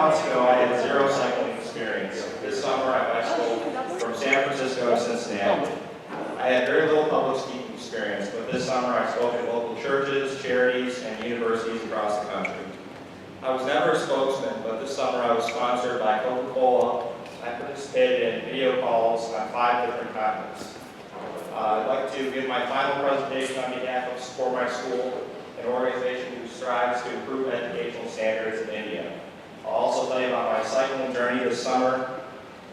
months ago, I had zero cycling experience. This summer, I bicycled from San Francisco to Cincinnati. I had very little public speaking experience, but this summer I spoke at local churches, charities, and universities across the country. I was never a spokesman, but this summer I was sponsored by Coca-Cola. I participated in video calls on 5 different continents. I'd like to give my final presentation on behalf of Support My School, an organization who strives to improve educational standards in India. I'll also tell you about my cycling journey this summer,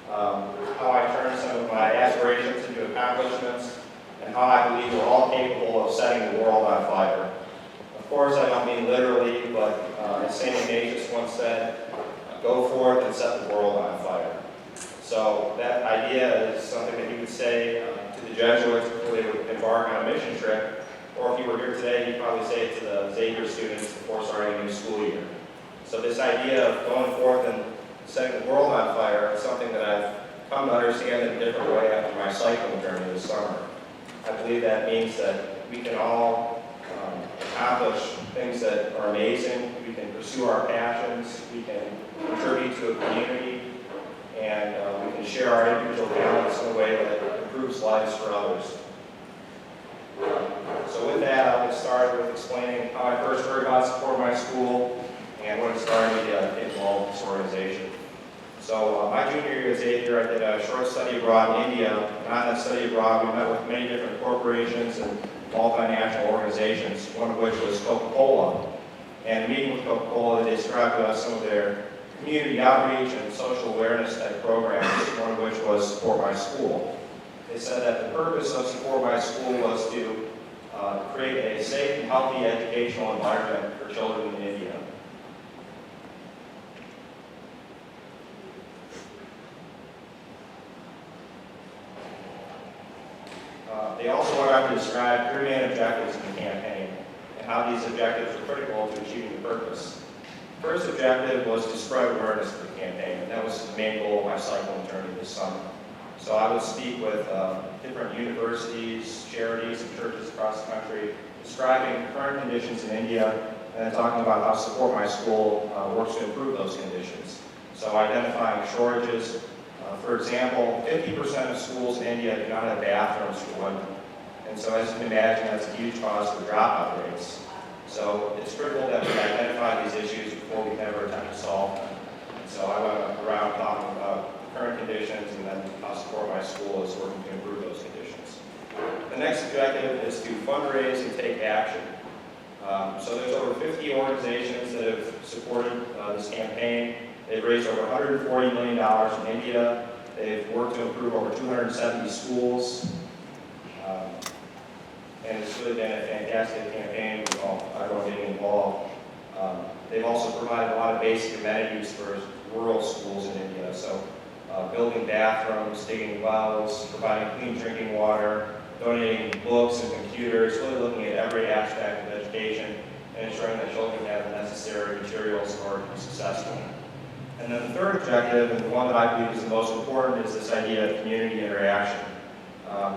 how I turned some of my aspirations into accomplishments, and how I believe we're all capable of setting the world on fire. Of course, I don't mean literally, but as St. Ignatius once said, go forth and set the world on fire. So that idea is something that he would say to the Jesuits before they would embark on a mission trip, or if you were here today, you'd probably say it to the Xavier students before starting a new school year. So this idea of going forth and setting the world on fire is something that I've come to understand in a different way after my cycling journey this summer. I believe that means that we can all accomplish things that are amazing. We can pursue our passions. We can contribute to a community. And we can share our individual talents in a way that improves lives for others. So with that, I'll get started with explaining how I first heard about Support My School and what inspired me to get involved in this organization. So my junior year at Xavier, I did a short study abroad in India. And on that study abroad, we met with many different corporations and multinational organizations, one of which was Coca-Cola. And meeting with Coca-Cola, they described to us some of their community outreach and social awareness type programs, one of which was Support My School. They said that the purpose of Support My School was to create a safe and healthy educational environment for children in India. They also went on to describe 3 main objectives in the campaign and how these objectives were critical to achieving the purpose. The first objective was to spread awareness of the campaign, and that was the main goal of my cycling journey this summer. So I would speak with different universities, charities, and churches across the country, describing current conditions in India, and then talking about how Support My School works to improve those conditions. So identifying shortages. For example, 50% of schools in India do not have bathrooms for women. And so as you can imagine, that's a huge cause for dropout rates. So it's critical that we identify these issues before we ever attempt to solve them. And so I went around talking about current conditions and then how Support My School is working to improve those conditions. The next objective is to fundraise and take action. So there's over 50 organizations that have supported this campaign. They've raised over $140 million in India. They've worked to improve over 270 schools. And it's really been a fantastic campaign with everyone getting involved. They've also provided a lot of basic amenities for rural schools in India. So building bathrooms, digging wells, providing clean drinking water, donating books and computers, really looking at every aspect of education and ensuring that children have the necessary materials in order to be successful. And then the third objective, and the one that I believe is the most important, is this idea of community interaction.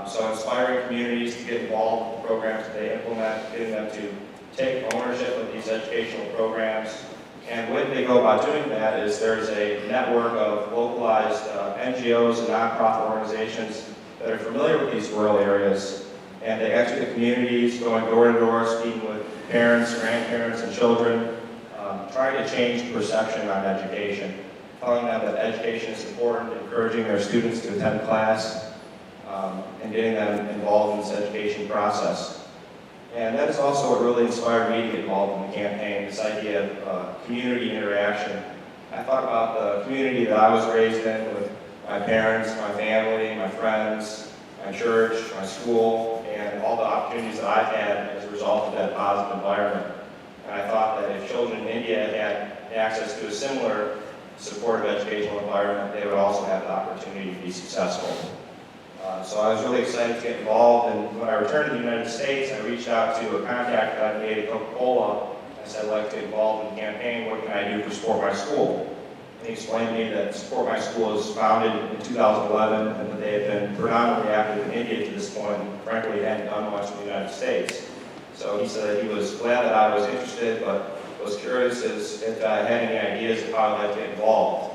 So inspiring communities to get involved in the programs that they implement, getting them to take ownership of these educational programs. And the way they go about doing that is there's a network of localized NGOs and nonprofit organizations that are familiar with these rural areas. And they exit the communities, going door to door, speaking with parents, grandparents, and children, trying to change the perception on education, telling them that education is important, encouraging their students to attend class, and getting them involved in this education process. And that is also what really inspired me to get involved in the campaign, this idea of community interaction. I thought about the community that I was raised in with my parents, my family, my friends, my church, my school, and all the opportunities that I've had as a result of that positive environment. And I thought that if children in India had access to a similar supportive educational environment, they would also have the opportunity to be successful. So I was really excited to get involved, and when I returned to the United States, I reached out to a contact that I made at Coca-Cola. I said, I'd like to get involved in the campaign. What can I do for Support My School? And he explained to me that Support My School was founded in 2011, and that they had been predominantly active in India to this point, and frankly hadn't done much in the United States. So he said that he was glad that I was interested, but was curious if I had any ideas of how I'd like to get involved.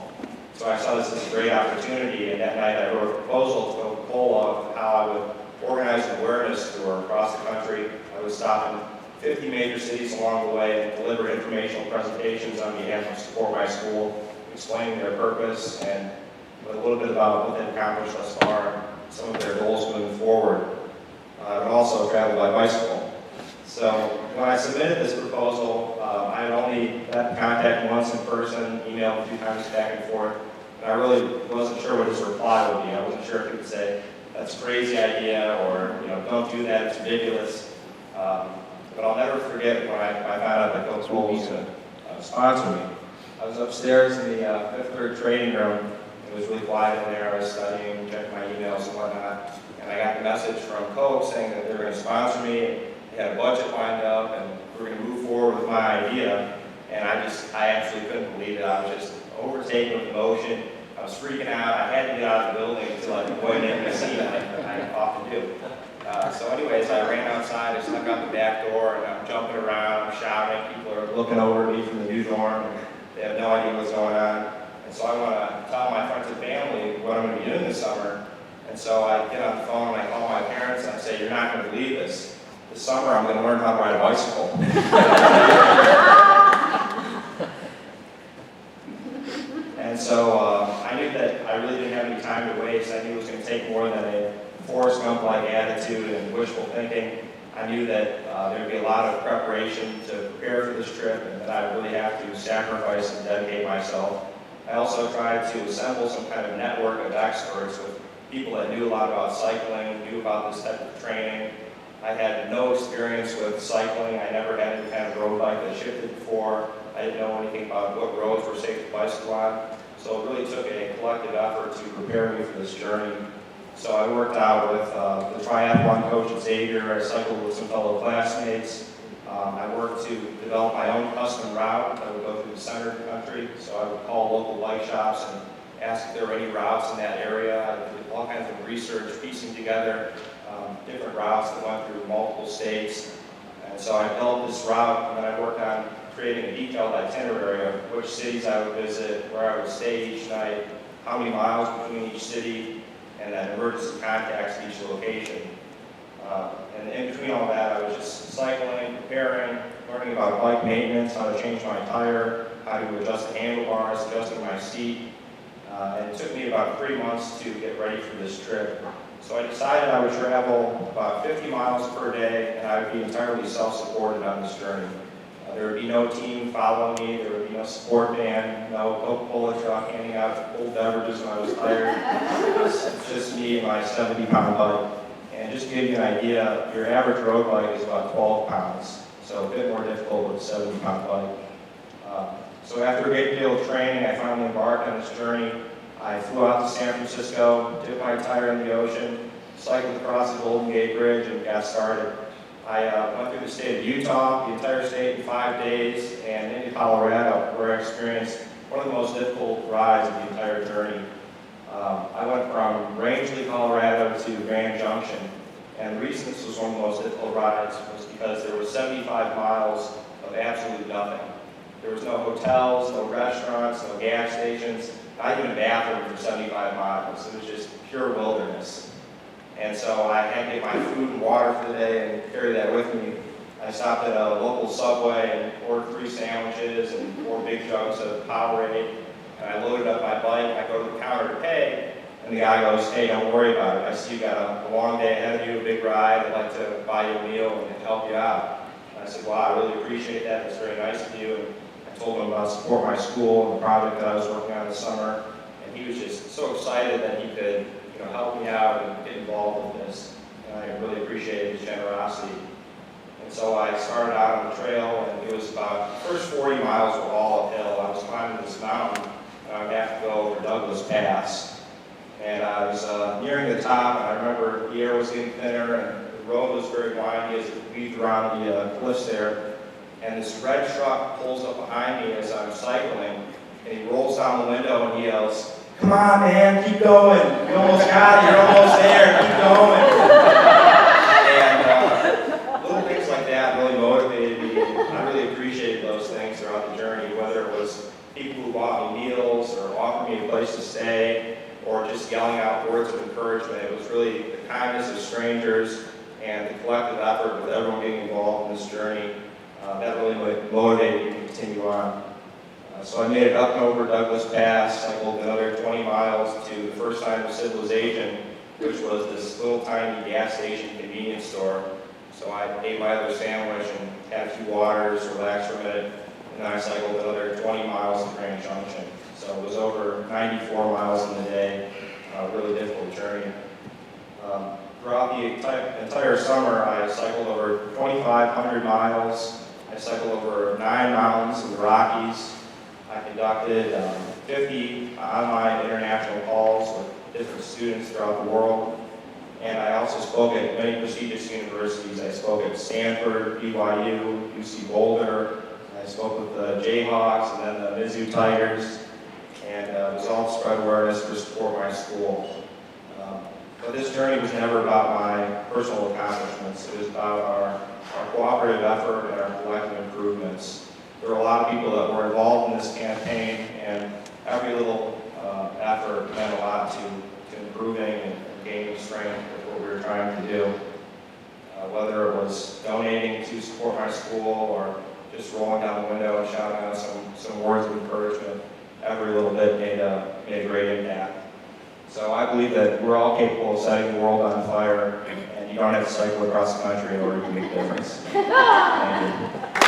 So I saw this as a great opportunity, and that night I wrote a proposal to Coca-Cola of how I would organize an awareness tour across the country. I would stop in 50 major cities along the way and deliver informational presentations on behalf of Support My School, explaining their purpose and a little bit about what they've accomplished thus far, some of their goals moving forward. I would also travel by bicycle. So when I submitted this proposal, I had only had contact once in person, emailed a few times back and forth, and I really wasn't sure what his reply would be. I wasn't sure if he would say, "That's a crazy idea," or, "Don't do that, it's ridiculous." But I'll never forget when I found out that Coca-Cola was going to sponsor me. I was upstairs in the fifth grade training room. It was really quiet in there. I was studying, checking my emails and whatnot, and I got a message from Coke saying that they were going to sponsor me. They had a budget lined up, and we were going to move forward with my idea. And I absolutely couldn't believe it. I was just overtaken with emotion. I was freaking out. I had to get out of the building until I could go in and see like I often do. So anyways, I ran outside, I snuck out the back door, and I'm jumping around, I'm shouting. People are looking over at me from the U dorm, and they have no idea what's going on. And so I want to tell my friends and family what I'm going to be doing this summer. And so I get on the phone and I call my parents and I say, "You're not going to believe this. This summer I'm going to learn how to ride a bicycle." And so I knew that I really didn't have any time to waste. I knew it was going to take more than a Forrest Gump-like attitude and wishful thinking. I knew that there would be a lot of preparation to prepare for this trip, and that I would really have to sacrifice and dedicate myself. I also tried to assemble some kind of network of experts with people that knew a lot about cycling, knew about this type of training. I had no experience with cycling. I never had any kind of road bike that shifted before. I didn't know anything about what roads were safe to bicycle on. So it really took a collective effort to prepare me for this journey. So I worked out with the triathlon coach at Xavier. I cycled with some fellow classmates. I worked to develop my own custom route that would go through the center of the country. So I would call local bike shops and ask if there were any routes in that area. I did all kinds of research, piecing together different routes that went through multiple states. And so I built this route, and then I worked on creating a detailed itinerary of which cities I would visit, where I would stay each night, how many miles between each city, and then emergency contacts at each location. And in between all that, I was just cycling, preparing, learning about bike maintenance, how to change my tire, how to adjust the handlebars, adjusting my seat. And it took me about 3 months to get ready for this trip. So I decided I would travel about 50 miles per day, and I would be entirely self-supported on this journey. There would be no team following me, there would be no support band, no Coca-Cola truck handing out cold beverages when I was tired. It was just me and my 70-pound bike. And just to give you an idea, your average road bike is about 12 pounds, so a bit more difficult with a 70-pound bike. So after a great deal of training, I finally embarked on this journey. I flew out to San Francisco, dipped my tire in the ocean, cycled across the Golden Gate Bridge, and got started. I went through the state of Utah, the entire state in 5 days, and into Colorado, where I experienced one of the most difficult rides of the entire journey. I went from Rangeley, Colorado to Grand Junction, and the reason this was one of the most difficult rides was because there was 75 miles of absolute nothing. There was no hotels, no restaurants, no gas stations, not even a bathroom for 75 miles. It was just pure wilderness. And so I had to get my food and water for the day and carry that with me. I stopped at a local Subway and ordered 3 sandwiches and 4 big jugs of Powerade. And I loaded up my bike, and I go to the counter to pay, and the guy goes, "Hey, don't worry about it. I see you got a long day ahead of you, a big ride. I'd like to buy you a meal and help you out." And I said, "Wow, I really appreciate that. That's very nice of you." And I told him about Support My School and the project that I was working on this summer. And he was just so excited that he could help me out and get involved with this. And I really appreciated his generosity. And so I started out on the trail, and it was about the first 40 miles were all uphill. I was climbing this mountain, and I would have to go over Douglas Pass. And I was nearing the top, and I remember the air was getting thinner, and the road was very windy as it weaved around the cliffs there. And this red truck pulls up behind me as I'm cycling, and he rolls down the window and he yells, "Come on, man, keep going. You almost got it. You're almost there. Keep going." And little things like that really motivated me. I really appreciated those things. offering me a place to stay or just yelling out words of encouragement. It was really the kindness of strangers and the collective effort with everyone being involved in this journey that really motivated me to continue on. So I made it up and over Douglas Pass, cycled another 20 miles to the first sign of civilization, which was this little tiny gas station convenience store. So I ate my other sandwich and had a few waters, relaxed for a minute, and then I cycled another 20 miles to Grand Junction. So it was over 94 miles in the day, a really difficult journey. Throughout the entire summer, I cycled over 2,500 miles. I cycled over 9 mountains in the Rockies. I conducted 50 online international calls with different students throughout the world. And I also spoke at many prestigious universities. I spoke at Stanford, BYU, UC Boulder. I spoke with the Jayhawks and then the Mizzou Tigers. And it was all to spread awareness to support my school. But this journey was never about my personal accomplishments. It was about our cooperative effort and our collective improvements. There were a lot of people that were involved in this campaign, and every little effort meant a lot to improving and gaining strength with what we were trying to do. Whether it was donating to support my school or just rolling down the window and shouting out some words of encouragement, every little bit made a great impact. So I believe that we're all capable of setting the world on fire, and you don't have to cycle across the country in order to make a difference. Thank you.